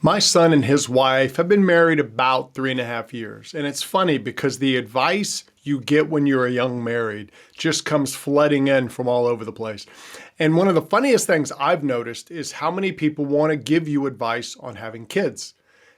My son and his wife have been married about 3.5 years. And it's funny because the advice you get when you're a young married just comes flooding in from all over the place. And one of the funniest things I've noticed is how many people want to give you advice on having kids.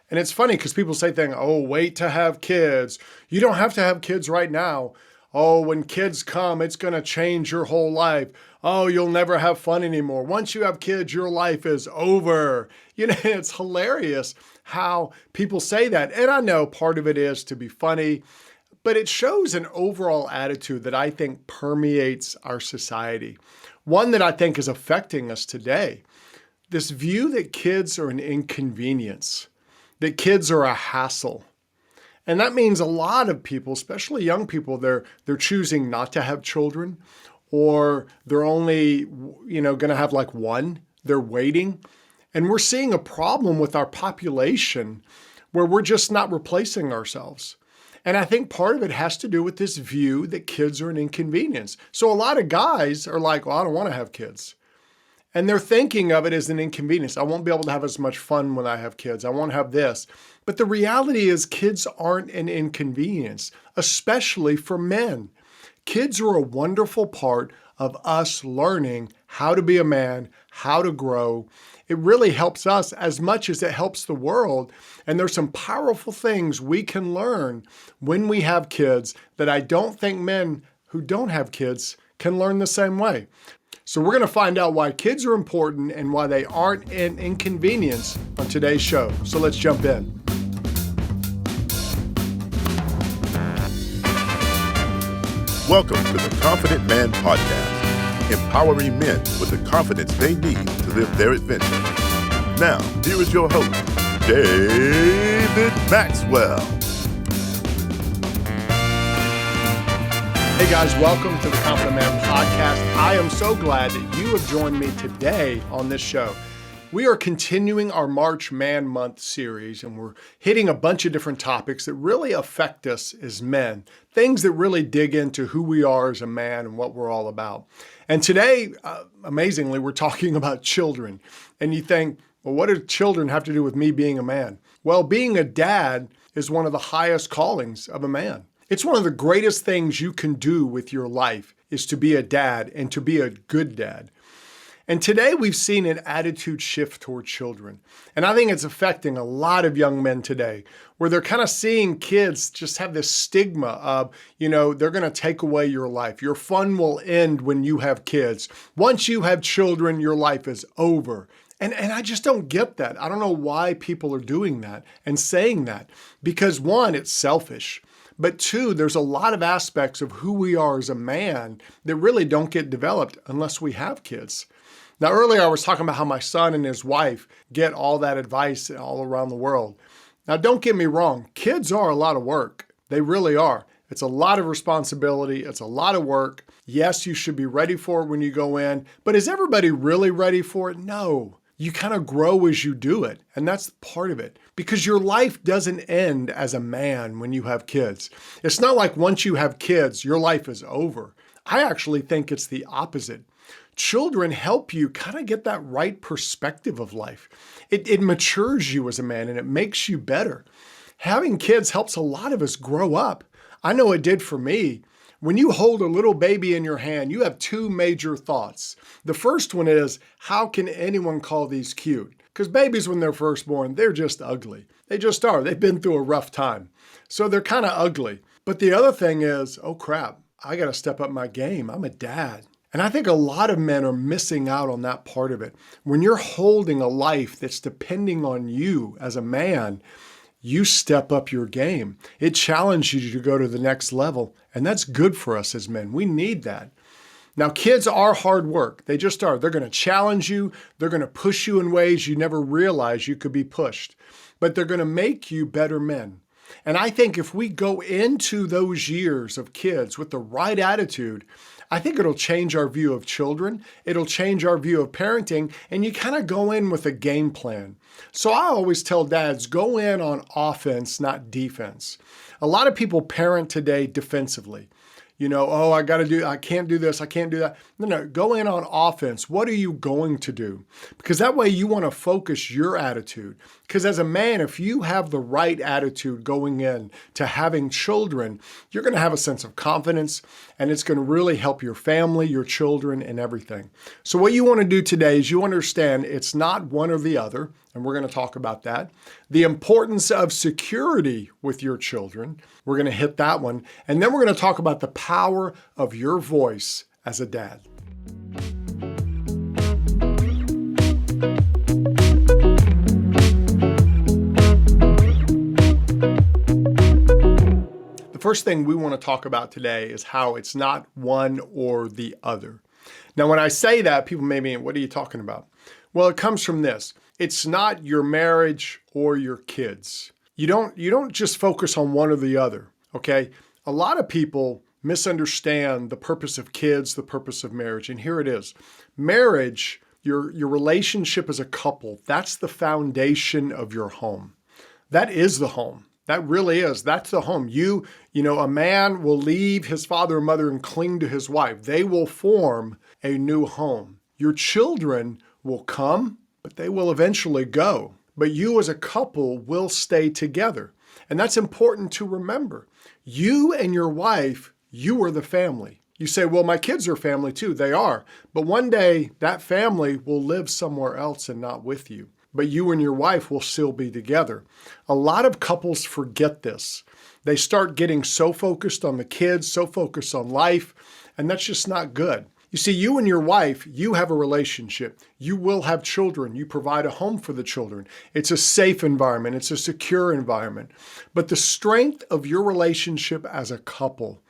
And it's funny because people say things, oh, wait to have kids. You don't have to have kids right now. Oh, when kids come, it's going to change your whole life. Oh, you'll never have fun anymore. Once you have kids, your life is over. It's hilarious how people say that. And I know part of it is to be funny, but it shows an overall attitude that I think permeates our society. One that I think is affecting us today. This view that kids are an inconvenience, that kids are a hassle. And that means a lot of people, especially young people, they're choosing not to have children, or they're only, going to have like one. They're waiting. And we're seeing a problem with our population where we're just not replacing ourselves. And I think part of it has to do with this view that kids are an inconvenience. So a lot of guys are like, well, I don't want to have kids. And they're thinking of it as an inconvenience. I won't be able to have as much fun when I have kids. I won't have this. But the reality is kids aren't an inconvenience, especially for men. Kids are a wonderful part of us learning how to be a man, how to grow. It really helps us as much as it helps the world. And there's some powerful things we can learn when we have kids that I don't think men who don't have kids can learn the same way. So we're going to find out why kids are important and why they aren't an inconvenience on today's show. So let's jump in. Welcome to the Confident Man Podcast, empowering men with the confidence they need to live their adventure. Now, here is your host, David Maxwell. Hey guys, welcome to the Confident Man Podcast. I am so glad that you have joined me today on this show. We are continuing our March Man Month series, and we're hitting a bunch of different topics that really affect us as men, things that really dig into who we are as a man and what we're all about. And today, amazingly, we're talking about children. And you think, well, what do children have to do with me being a man? Well, being a dad is one of the highest callings of a man. It's one of the greatest things you can do with your life is to be a dad and to be a good dad. And today we've seen an attitude shift toward children. And I think it's affecting a lot of young men today where they're kind of seeing kids just have this stigma of, they're going to take away your life. Your fun will end when you have kids. Once you have children, your life is over. And I just don't get that. I don't know why people are doing that and saying that. Because one, it's selfish. But two, there's a lot of aspects of who we are as a man that really don't get developed unless we have kids. Now, earlier I was talking about how my son and his wife get all that advice all around the world. Now, don't get me wrong. Kids are a lot of work. They really are. It's a lot of responsibility. It's a lot of work. Yes, you should be ready for it when you go in. But is everybody really ready for it? No. You kind of grow as you do it. And that's part of it. Because your life doesn't end as a man when you have kids. It's not like once you have kids, your life is over. I actually think it's the opposite. Children help you kind of get that right perspective of life. It matures you as a man and it makes you better. Having kids helps a lot of us grow up. I know it did for me. When you hold a little baby in your hand, you have two major thoughts. The first one is, how can anyone call these cute? Because babies, when they're first born, they're just ugly. They just are. They've been through a rough time. So they're kind of ugly. But the other thing is, oh crap, I got to step up my game. I'm a dad. And I think a lot of men are missing out on that part of it. When you're holding a life that's depending on you as a man, you step up your game. It challenges you to go to the next level. And that's good for us as men. We need that. Now, kids are hard work. They just are. They're going to challenge you. They're going to push you in ways you never realized you could be pushed. But they're going to make you better men. And I think if we go into those years of kids with the right attitude, I think it'll change our view of children. It'll change our view of parenting. And you kind of go in with a game plan. So I always tell dads, go in on offense, not defense. A lot of people parent today defensively. Oh, I can't do this, I can't do that. No, go in on offense. What are you going to do? Because that way you want to focus your attitude. Because as a man, if you have the right attitude going in to having children, you're going to have a sense of confidence, and it's going to really help your family, your children, and everything. So what you want to do today is you understand it's not one or the other, and we're going to talk about that. The importance of security with your children, we're going to hit that one. And then we're going to talk about the power of your voice as a dad. The first thing we want to talk about today is how it's not one or the other. Now, when I say that, people may mean, what are you talking about? Well, it comes from this. It's not your marriage or your kids. You don't just focus on one or the other, okay? A lot of people misunderstand the purpose of kids, the purpose of marriage, and here it is. Marriage, your relationship as a couple, that's the foundation of your home. That is the home. That really is. That's the home. A man will leave his father and mother and cling to his wife. They will form a new home. Your children will come, but they will eventually go. But you as a couple will stay together. And that's important to remember. You and your wife, you are the family. You say, well, my kids are family too. They are. But one day that family will live somewhere else and not with you. But you and your wife will still be together. A lot of couples forget this. They start getting so focused on the kids, so focused on life, and that's just not good. You see, you and your wife, you have a relationship. You will have children. You provide a home for the children. It's a safe environment. It's a secure environment. But the strength of your relationship as a couple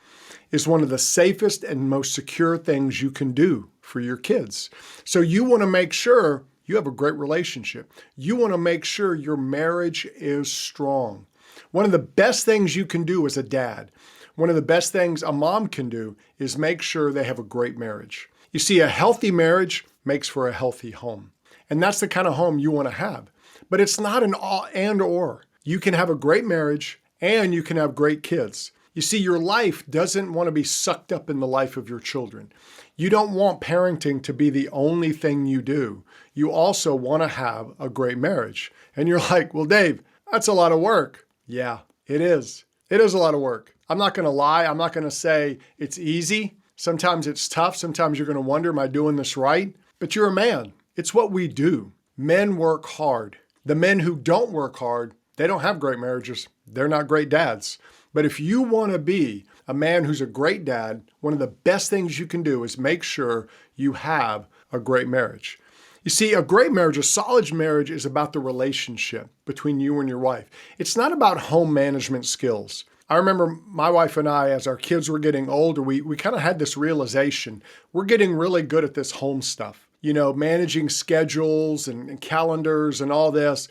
is one of the safest and most secure things you can do for your kids. So you want to make sure you have a great relationship. You want to make sure your marriage is strong. One of the best things you can do as a dad, one of the best things a mom can do is make sure they have a great marriage. You see, a healthy marriage makes for a healthy home. And that's the kind of home you want to have. But it's not an and or. You can have a great marriage and you can have great kids. You see, your life doesn't want to be sucked up in the life of your children. You don't want parenting to be the only thing you do. You also want to have a great marriage. And you're like, well, Dave, that's a lot of work. Yeah, it is. It is a lot of work. I'm not going to lie. I'm not going to say it's easy. Sometimes it's tough. Sometimes you're going to wonder, am I doing this right? But you're a man. It's what we do. Men work hard. The men who don't work hard, they don't have great marriages. They're not great dads. But if you want to be a man who's a great dad, one of the best things you can do is make sure you have a great marriage. You see, a great marriage, a solid marriage is about the relationship between you and your wife. It's not about home management skills. I remember my wife and I, as our kids were getting older, we kind of had this realization. We're getting really good at this home stuff, managing schedules and calendars and all this.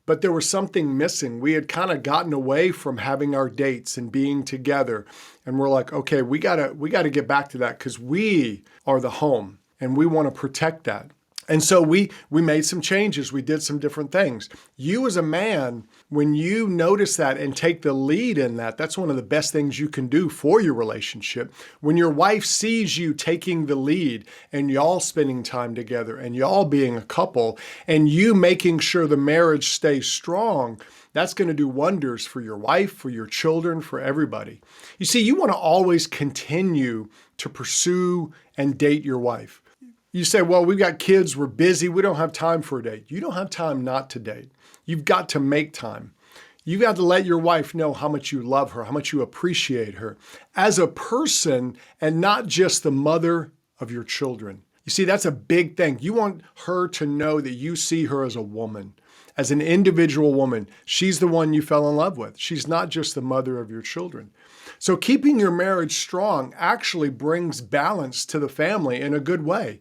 But there was something missing. We had kind of gotten away from having our dates and being together. And we're like, okay, we gotta get back to that because we are the home and we want to protect that. And so we made some changes. We did some different things. You as a man, when you notice that and take the lead in that, that's one of the best things you can do for your relationship. When your wife sees you taking the lead and y'all spending time together and y'all being a couple and you making sure the marriage stays strong, that's going to do wonders for your wife, for your children, for everybody. You see, you want to always continue to pursue and date your wife. You say, well, we've got kids, we're busy, we don't have time for a date. You don't have time not to date. You've got to make time. You've got to let your wife know how much you love her, how much you appreciate her as a person and not just the mother of your children. You see, that's a big thing. You want her to know that you see her as a woman, as an individual woman. She's the one you fell in love with. She's not just the mother of your children. So keeping your marriage strong actually brings balance to the family in a good way.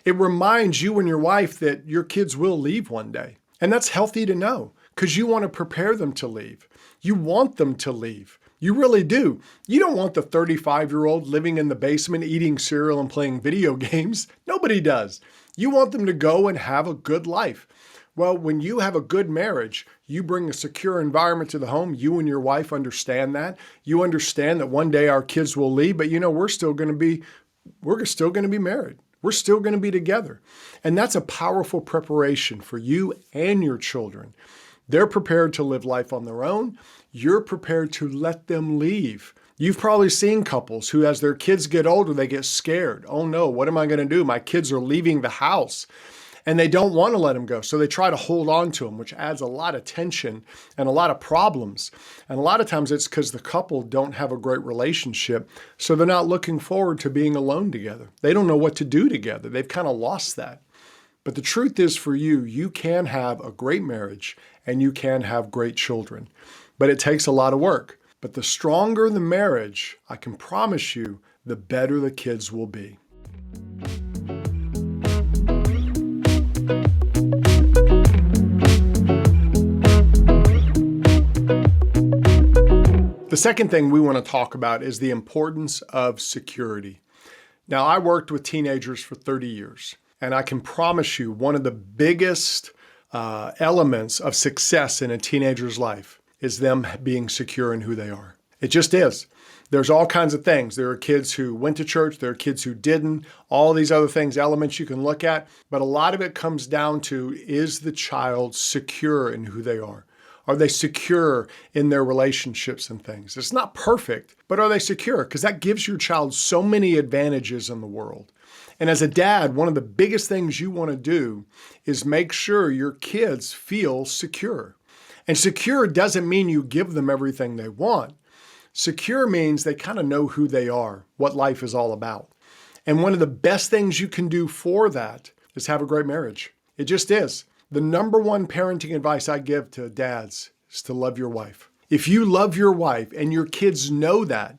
It reminds you and your wife that your kids will leave one day. And that's healthy to know because you want to prepare them to leave. You want them to leave. You really do. You don't want the 35-year-old living in the basement eating cereal and playing video games. Nobody does. You want them to go and have a good life. Well, when you have a good marriage, you bring a secure environment to the home. You and your wife understand that. You understand that one day our kids will leave, but we're still going to be married. We're still going to be together. And that's a powerful preparation for you and your children. They're prepared to live life on their own. You're prepared to let them leave. You've probably seen couples who, as their kids get older, they get scared. Oh no, what am I going to do? My kids are leaving the house. And they don't want to let them go. So they try to hold on to them, which adds a lot of tension and a lot of problems. And a lot of times it's because the couple don't have a great relationship. So they're not looking forward to being alone together. They don't know what to do together. They've kind of lost that. But the truth is, for you, you can have a great marriage and you can have great children. But it takes a lot of work. But the stronger the marriage, I can promise you, the better the kids will be. The second thing we want to talk about is the importance of security. Now, I worked with teenagers for 30 years, and I can promise you one of the biggest elements of success in a teenager's life is them being secure in who they are. It just is. There's all kinds of things. There are kids who went to church. There are kids who didn't. All these other things, elements you can look at. But a lot of it comes down to, is the child secure in who they are? Are they secure in their relationships and things? It's not perfect, but are they secure? Because that gives your child so many advantages in the world. And as a dad, one of the biggest things you want to do is make sure your kids feel secure. And secure doesn't mean you give them everything they want. Secure means they kind of know who they are, what life is all about. And one of the best things you can do for that is have a great marriage. It just is. The number one parenting advice I give to dads is to love your wife. If you love your wife and your kids know that,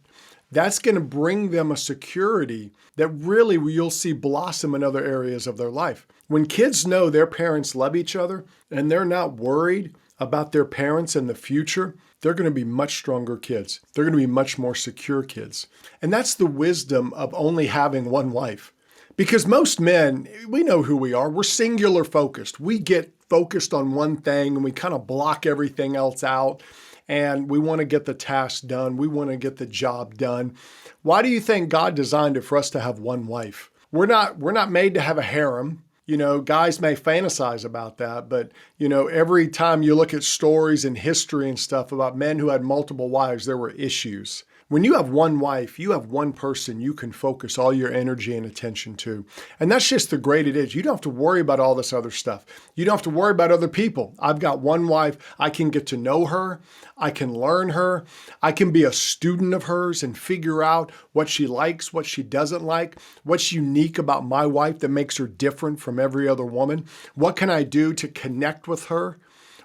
that's going to bring them a security that really you'll see blossom in other areas of their life. When kids know their parents love each other and they're not worried about their parents in the future, they're going to be much stronger kids. They're going to be much more secure kids. And that's the wisdom of only having one wife. Because most men, we know who we are. We're singular focused. We get focused on one thing and we kind of block everything else out. And we want to get the task done. We want to get the job done. Why do you think God designed it for us to have one wife? We're not made to have a harem. Guys may fantasize about that, but every time you look at stories and history and stuff about men who had multiple wives, there were issues. When you have one wife, you have one person you can focus all your energy and attention to. And that's just the great it is. You don't have to worry about all this other stuff. You don't have to worry about other people. I've got one wife. I can get to know her. I can learn her. I can be a student of hers and figure out what she likes, what she doesn't like, what's unique about my wife that makes her different from every other woman. What can I do to connect with her?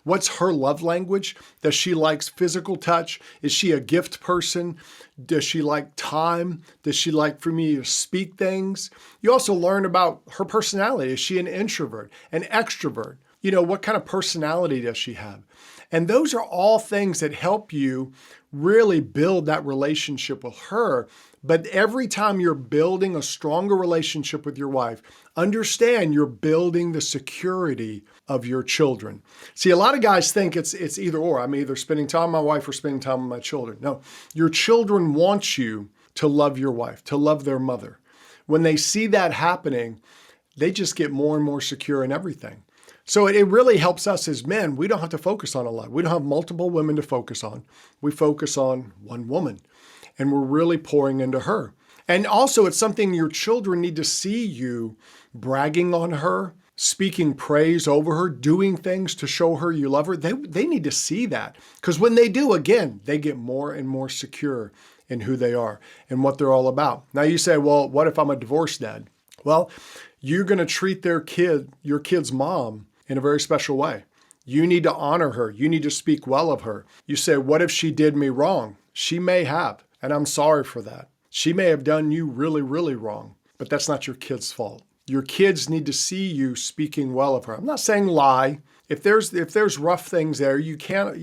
What's her love language? Does she like physical touch? Is she a gift person? Does she like time? Does she like for me to speak things? You also learn about her personality. Is she an introvert, an extrovert? What kind of personality does she have? And those are all things that help you really build that relationship with her. But every time you're building a stronger relationship with your wife, understand you're building the security of your children. See, a lot of guys think it's either or. I'm either spending time with my wife or spending time with my children. No, your children want you to love your wife, to love their mother. When they see that happening, they just get more and more secure in everything. So it really helps us as men. We don't have to focus on a lot. We don't have multiple women to focus on. We focus on one woman, and we're really pouring into her. And also, it's something your children need to see you bragging on her, speaking praise over her, doing things to show her you love her. They need to see that, because when they do, again, they get more and more secure in who they are and what they're all about. Now you say, well, what if I'm a divorced dad? Well, you're going to treat your kid's mom in a very special way. You need to honor her. You need to speak well of her. You say, what if she did me wrong? She may have, and I'm sorry for that. She may have done you really, really wrong, but that's not your kid's fault. Your kids need to see you speaking well of her. I'm not saying lie. If there's rough things there, you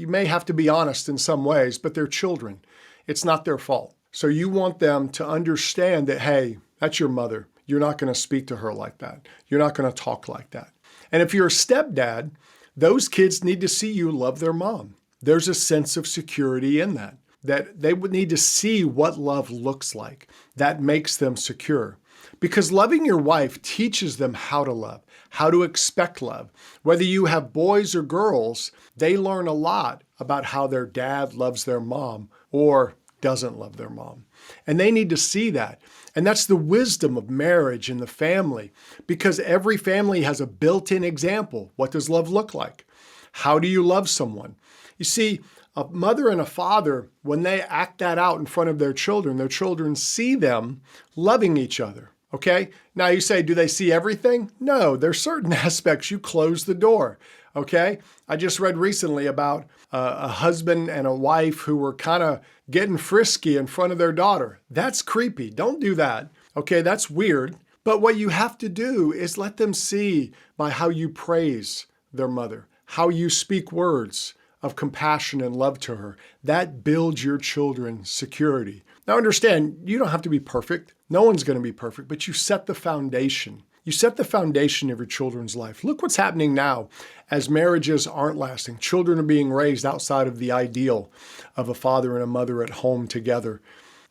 may have to be honest in some ways, but they're children. It's not their fault. So you want them to understand that, hey, that's your mother. You're not going to speak to her like that. You're not going to talk like that. And if you're a stepdad, Those kids need to see you love their mom. There's a sense of security in that they would need to see what love looks like. That makes them secure. Because loving your wife teaches them how to love, how to expect love. Whether you have boys or girls, they learn a lot about how their dad loves their mom or doesn't love their mom. And they need to see that. And that's the wisdom of marriage and the family, because every family has a built-in example. What does love look like? How do you love someone? You see, a mother and a father, when they act that out in front of their children see them loving each other. Okay? Now you say, do they see everything? No, there's certain aspects you close the door. Okay? I just read recently about a husband and a wife who were kind of getting frisky in front of their daughter. That's creepy. Don't do that. Okay? That's weird. But what you have to do is let them see by how you praise their mother, how you speak words of compassion and love to her. That builds your children's security. Now understand, you don't have to be perfect. No one's going to be perfect, but you set the foundation. You set the foundation of your children's life. Look what's happening now as marriages aren't lasting. Children are being raised outside of the ideal of a father and a mother at home together.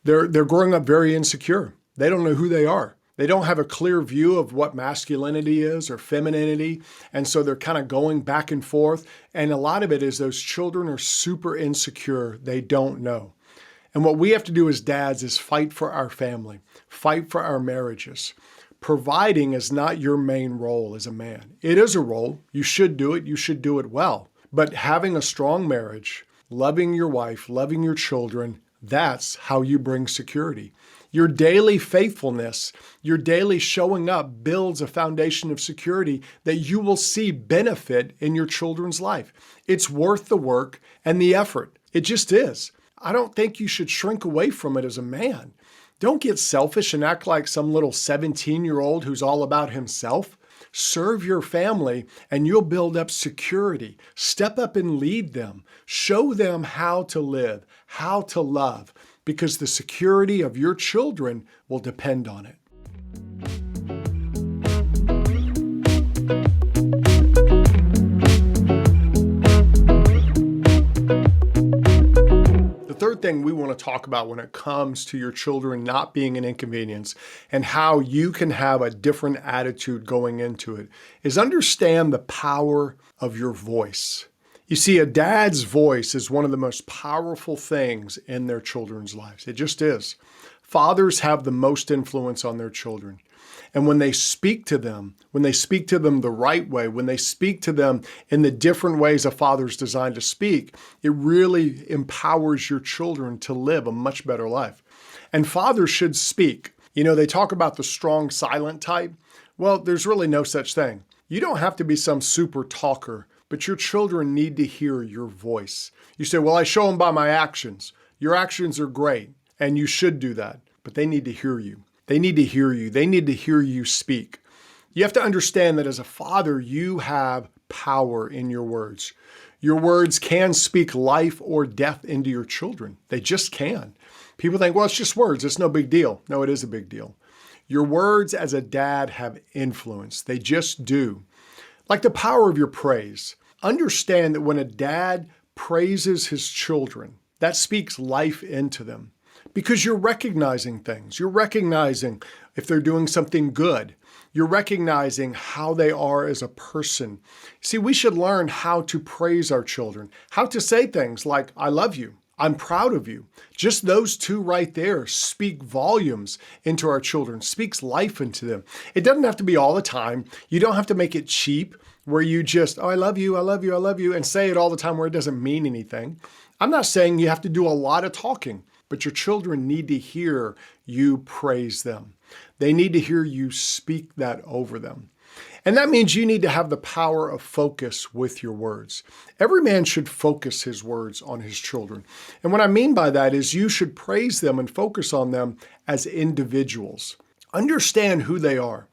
They're growing up very insecure. They don't know who they are. They don't have a clear view of what masculinity is or femininity. And so they're kind of going back and forth. And a lot of it is those children are super insecure. They don't know. And what we have to do as dads is fight for our family, fight for our marriages. Providing is not your main role as a man. It is a role. You should do it. You should do it well. But having a strong marriage, loving your wife, loving your children, that's how you bring security. Your daily faithfulness, your daily showing up builds a foundation of security that you will see benefit in your children's life. It's worth the work and the effort. It just is. I don't think you should shrink away from it as a man. Don't get selfish and act like some little 17-year-old who's all about himself. Serve your family and you'll build up security. Step up and lead them. Show them how to live, how to love, because the security of your children will depend on it. The third thing we want to talk about when it comes to your children not being an inconvenience and how you can have a different attitude going into it is understand the power of your voice. You see, a dad's voice is one of the most powerful things in their children's lives. It just is. Fathers have the most influence on their children. And when they speak to them the right way, when they speak to them in the different ways a father's designed to speak, it really empowers your children to live a much better life. And fathers should speak. You know, they talk about the strong silent type. Well, there's really no such thing. You don't have to be some super talker, but your children need to hear your voice. You say, well, I show them by my actions. Your actions are great, and you should do that, but they need to hear you. They need to hear you. They need to hear you speak. You have to understand that as a father, you have power in your words. Your words can speak life or death into your children. They just can. People think, well, it's just words. It's no big deal. No, it is a big deal. Your words as a dad have influence. They just do. Like the power of your praise. Understand that when a dad praises his children, that speaks life into them. Because you're recognizing things. You're recognizing if they're doing something good. You're recognizing how they are as a person. See, we should learn how to praise our children, how to say things like, I love you, I'm proud of you. Just those two right there speak volumes into our children, speaks life into them. It doesn't have to be all the time. You don't have to make it cheap where you just, oh, I love you, I love you, I love you, and say it all the time where it doesn't mean anything. I'm not saying you have to do a lot of talking. But your children need to hear you praise them. They need to hear you speak that over them. And that means you need to have the power of focus with your words. Every man should focus his words on his children. And what I mean by that is you should praise them and focus on them as individuals. Understand who they are.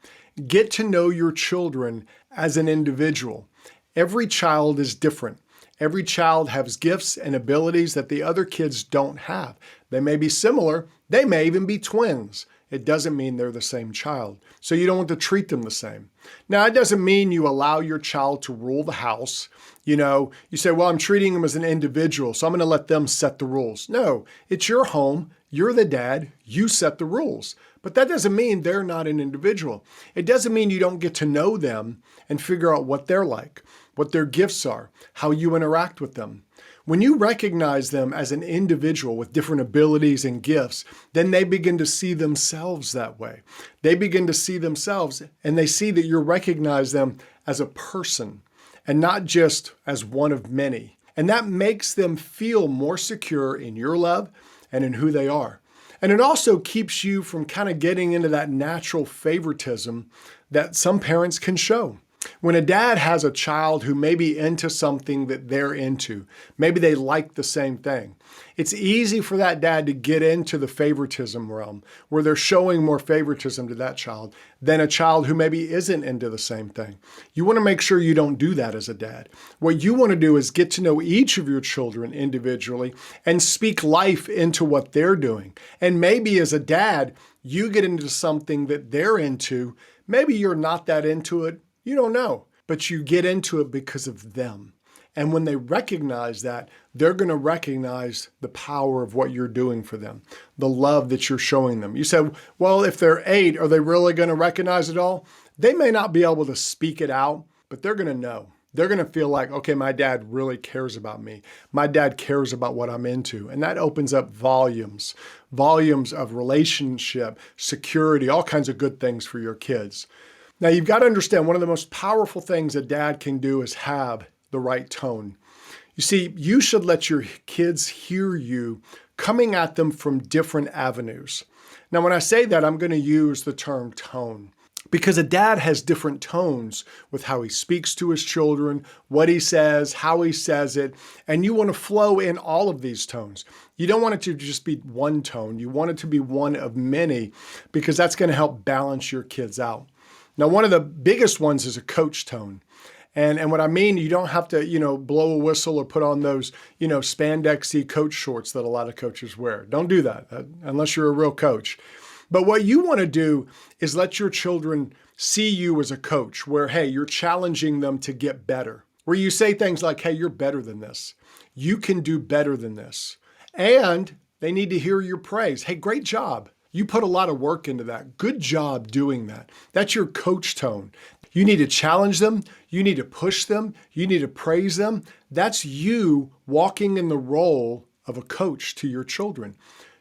Get to know your children as an individual. Every child is different. Every child has gifts and abilities that the other kids don't have. They may be similar. They may even be twins. It doesn't mean they're the same child. So you don't want to treat them the same. Now, it doesn't mean you allow your child to rule the house. You say, well, I'm treating them as an individual, so I'm going to let them set the rules. No, it's your home. You're the dad. You set the rules. But that doesn't mean they're not an individual. It doesn't mean you don't get to know them and figure out what they're like, what their gifts are, how you interact with them. When you recognize them as an individual with different abilities and gifts, then they begin to see themselves that way. They begin to see themselves and they see that you recognize them as a person and not just as one of many. And that makes them feel more secure in your love and in who they are. And it also keeps you from kind of getting into that natural favoritism that some parents can show. When a dad has a child who may be into something that they're into, maybe they like the same thing, it's easy for that dad to get into the favoritism realm where they're showing more favoritism to that child than a child who maybe isn't into the same thing. You want to make sure you don't do that as a dad. What you want to do is get to know each of your children individually and speak life into what they're doing. And maybe as a dad, you get into something that they're into. Maybe you're not that into it. You don't know, but you get into it because of them. And when they recognize that, they're going to recognize the power of what you're doing for them, the love that you're showing them. You said, well, if they're 8, are they really going to recognize it all? They may not be able to speak it out, but they're going to know. They're going to feel like, okay, my dad really cares about me. My dad cares about what I'm into. And that opens up volumes of relationship, security, all kinds of good things for your kids. Now, you've got to understand one of the most powerful things a dad can do is have the right tone. You see, you should let your kids hear you coming at them from different avenues. Now, when I say that, I'm going to use the term tone because a dad has different tones with how he speaks to his children, what he says, how he says it, and you want to flow in all of these tones. You don't want it to just be one tone. You want it to be one of many because that's going to help balance your kids out. Now, one of the biggest ones is a coach tone. And what I mean, you don't have to, blow a whistle or put on those, spandexy coach shorts that a lot of coaches wear. Don't do that unless you're a real coach. But what you want to do is let your children see you as a coach where, hey, you're challenging them to get better. Where you say things like, hey, you're better than this. You can do better than this. And they need to hear your praise. Hey, great job. You put a lot of work into that. Good job doing that. That's your coach tone. You need to challenge them. You need to push them. You need to praise them. That's you walking in the role of a coach to your children.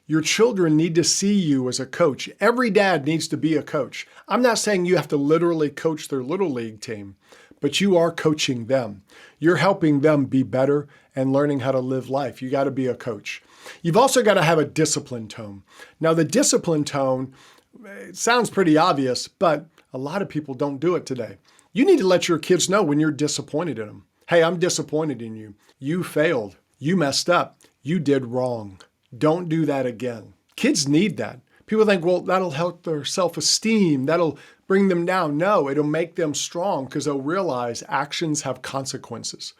Your children need to see you as a coach. Every dad needs to be a coach. I'm not saying you have to literally coach their little league team, but you are coaching them. You're helping them be better and learning how to live life. You got to be a coach. You've also got to have a discipline tone. Now, the discipline tone, it sounds pretty obvious, but a lot of people don't do it today. You need to let your kids know when you're disappointed in them. Hey, I'm disappointed in you. You failed. You messed up. You did wrong. Don't do that again. Kids need that. People think, well, that'll help their self-esteem. That'll bring them down. No, it'll make them strong because they'll realize actions have consequences.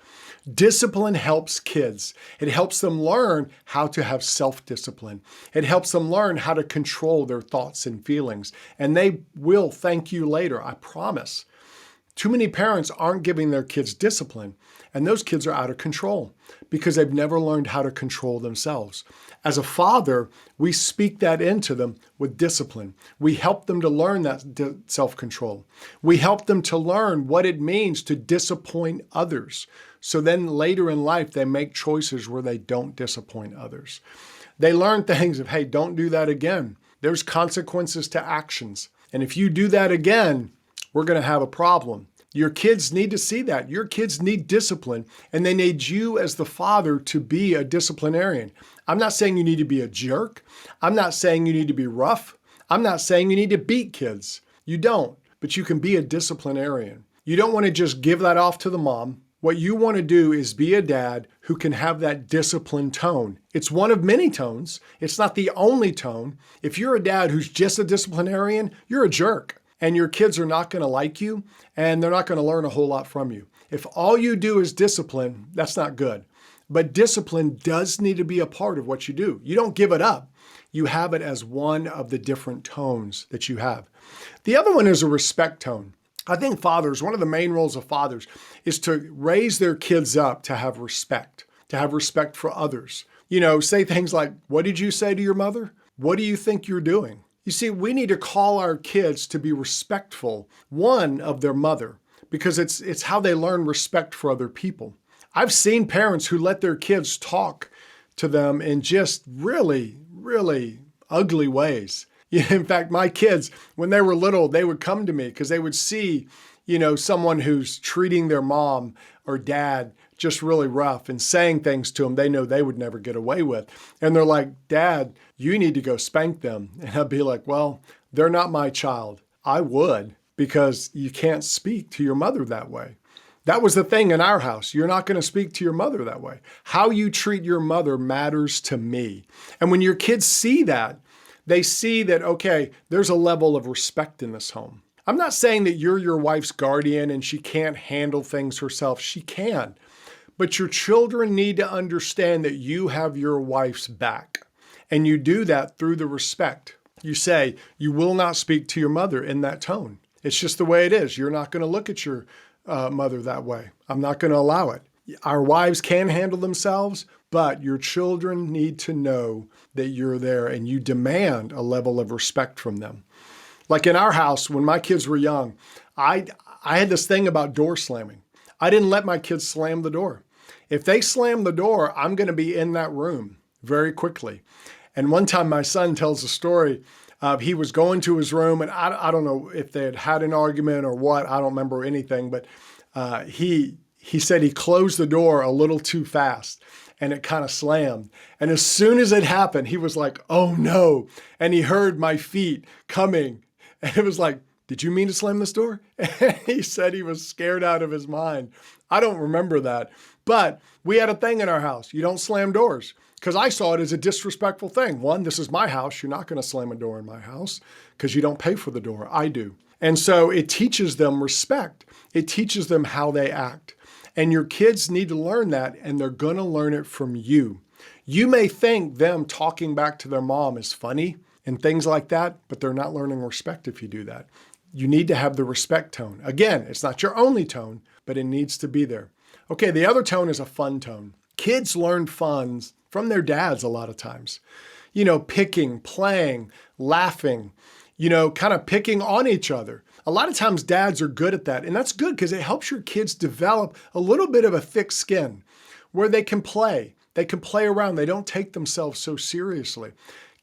Discipline helps kids. It helps them learn how to have self-discipline. It helps them learn how to control their thoughts and feelings. And they will thank you later, I promise. Too many parents aren't giving their kids discipline, and those kids are out of control because they've never learned how to control themselves. As a father, we speak that into them with discipline. We help them to learn that self-control. We help them to learn what it means to disappoint others. So then later in life, they make choices where they don't disappoint others. They learn things of, hey, don't do that again. There's consequences to actions. And if you do that again, we're going to have a problem. Your kids need to see that. Your kids need discipline, and they need you as the father to be a disciplinarian. I'm not saying you need to be a jerk. I'm not saying you need to be rough. I'm not saying you need to beat kids. You don't, but you can be a disciplinarian. You don't want to just give that off to the mom. What you want to do is be a dad who can have that disciplined tone. It's one of many tones. It's not the only tone. If you're a dad who's just a disciplinarian, you're a jerk. And your kids are not going to like you, and they're not going to learn a whole lot from you. If all you do is discipline, that's not good. But discipline does need to be a part of what you do. You don't give it up. You have it as one of the different tones that you have. The other one is a respect tone. I think fathers, one of the main roles of fathers is to raise their kids up to have respect for others. Say things like, what did you say to your mother? What do you think you're doing? You see, we need to call our kids to be respectful, one, of their mother, because it's how they learn respect for other people. I've seen parents who let their kids talk to them in just really, really ugly ways. In fact, my kids, when they were little, they would come to me because they would see, someone who's treating their mom or dad just really rough and saying things to them they know they would never get away with. And they're like, Dad, you need to go spank them. And I'd be like, well, they're not my child. I would, because you can't speak to your mother that way. That was the thing in our house. You're not going to speak to your mother that way. How you treat your mother matters to me. And when your kids see that, they see that, okay, there's a level of respect in this home. I'm not saying that you're your wife's guardian and she can't handle things herself. She can. But your children need to understand that you have your wife's back. And you do that through the respect. You say, you will not speak to your mother in that tone. It's just the way it is. You're not going to look at your mother that way. I'm not going to allow it. Our wives can handle themselves, but your children need to know that you're there and you demand a level of respect from them. Like in our house, when my kids were young, I had this thing about door slamming. I didn't let my kids slam the door. If they slam the door, I'm going to be in that room very quickly. And one time my son tells a story of he was going to his room, and I don't know if they had an argument or what. I don't remember anything, but he said he closed the door a little too fast and it kind of slammed. And as soon as it happened, he was like, oh no. And he heard my feet coming. And it was like, did you mean to slam this door? And he said he was scared out of his mind. I don't remember that. But we had a thing in our house. You don't slam doors. Because I saw it as a disrespectful thing. One, this is my house. You're not going to slam a door in my house because you don't pay for the door. I do. And so it teaches them respect. It teaches them how they act. And your kids need to learn that, and they're going to learn it from you. You may think them talking back to their mom is funny and things like that, but they're not learning respect if you do that. You need to have the respect tone. Again, it's not your only tone, but it needs to be there. Okay, the other tone is a fun tone. Kids learn fun from their dads a lot of times. Picking, playing, laughing, kind of picking on each other. A lot of times dads are good at that. And that's good because it helps your kids develop a little bit of a thick skin where they can play. They can play around. They don't take themselves so seriously.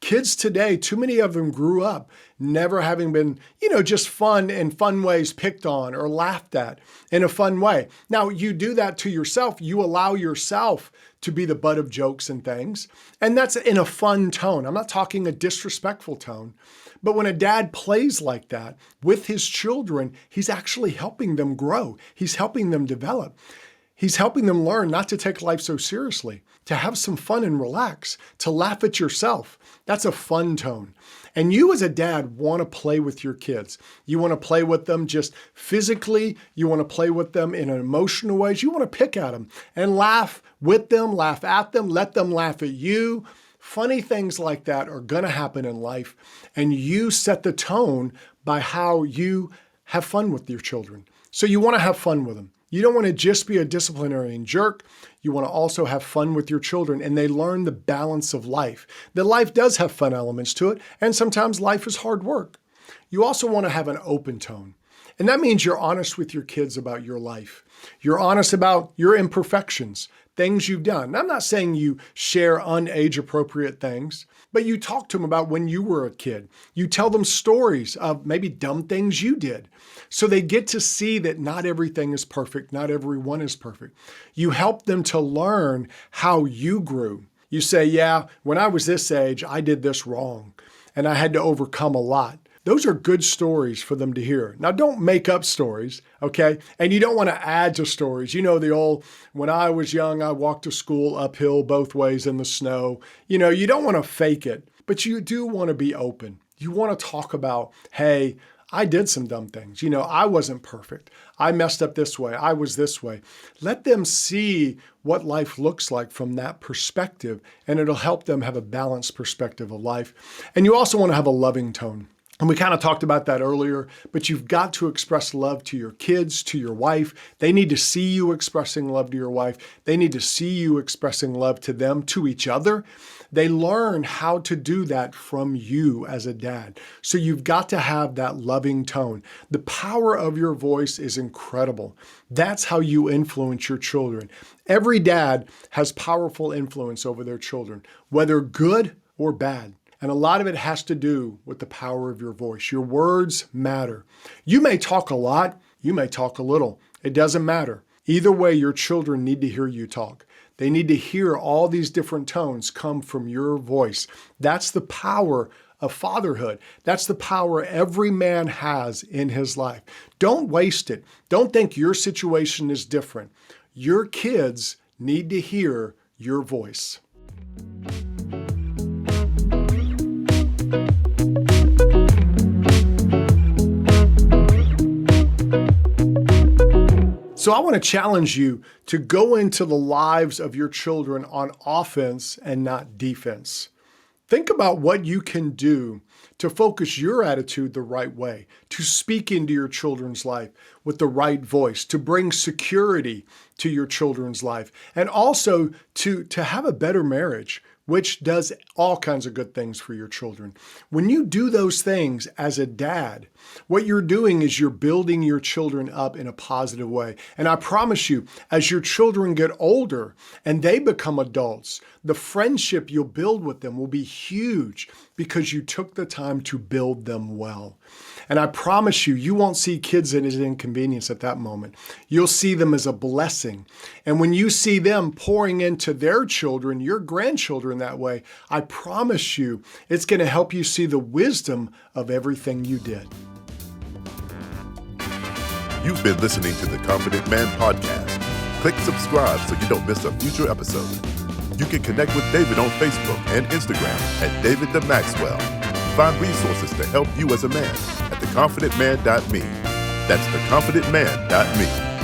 Kids today, too many of them grew up never having been, just fun in fun ways picked on or laughed at in a fun way. Now, you do that to yourself. You allow yourself to be the butt of jokes and things. And that's in a fun tone. I'm not talking a disrespectful tone. But when a dad plays like that with his children, he's actually helping them grow. He's helping them develop. He's helping them learn not to take life so seriously, to have some fun and relax, to laugh at yourself. That's a fun tone. And you as a dad want to play with your kids. You want to play with them just physically. You want to play with them in an emotional ways. You want to pick at them and laugh with them, laugh at them, let them laugh at you. Funny things like that are going to happen in life. And you set the tone by how you have fun with your children. So you want to have fun with them. You don't want to just be a disciplinarian jerk. You want to also have fun with your children, and they learn the balance of life. That life does have fun elements to it, and sometimes life is hard work. You also want to have an open tone. And that means you're honest with your kids about your life. You're honest about your imperfections, things you've done. I'm not saying you share unage appropriate things, but you talk to them about when you were a kid. You tell them stories of maybe dumb things you did. So they get to see that not everything is perfect. Not everyone is perfect. You help them to learn how you grew. You say, yeah, when I was this age, I did this wrong and I had to overcome a lot. Those are good stories for them to hear. Now, don't make up stories, okay? And you don't want to add to stories. The old, when I was young, I walked to school uphill both ways in the snow. You don't want to fake it, but you do want to be open. You want to talk about, hey, I did some dumb things. I wasn't perfect. I messed up this way. I was this way. Let them see what life looks like from that perspective, and it'll help them have a balanced perspective of life. And you also want to have a loving tone. And we kind of talked about that earlier, but you've got to express love to your kids, to your wife. They need to see you expressing love to your wife. They need to see you expressing love to them, to each other. They learn how to do that from you as a dad. So you've got to have that loving tone. The power of your voice is incredible. That's how you influence your children. Every dad has powerful influence over their children, whether good or bad. And a lot of it has to do with the power of your voice. Your words matter. You may talk a lot, you may talk a little. It doesn't matter. Either way, your children need to hear you talk. They need to hear all these different tones come from your voice. That's the power of fatherhood. That's the power every man has in his life. Don't waste it. Don't think your situation is different. Your kids need to hear your voice. So I want to challenge you to go into the lives of your children on offense and not defense. Think about what you can do to focus your attitude the right way, to speak into your children's life with the right voice, to bring security to your children's life, and also to have a better marriage, which does all kinds of good things for your children. When you do those things as a dad, what you're doing is you're building your children up in a positive way. And I promise you, as your children get older and they become adults, the friendship you'll build with them will be huge because you took the time to build them well. And I promise you, you won't see kids as an inconvenience at that moment. You'll see them as a blessing. And when you see them pouring into their children, your grandchildren that way, I promise you, it's going to help you see the wisdom of everything you did. You've been listening to the Confident Man Podcast. Click subscribe so you don't miss a future episode. You can connect with David on Facebook and Instagram at David Maxwell. Find resources to help you as a man at theconfidentman.me. That's theconfidentman.me.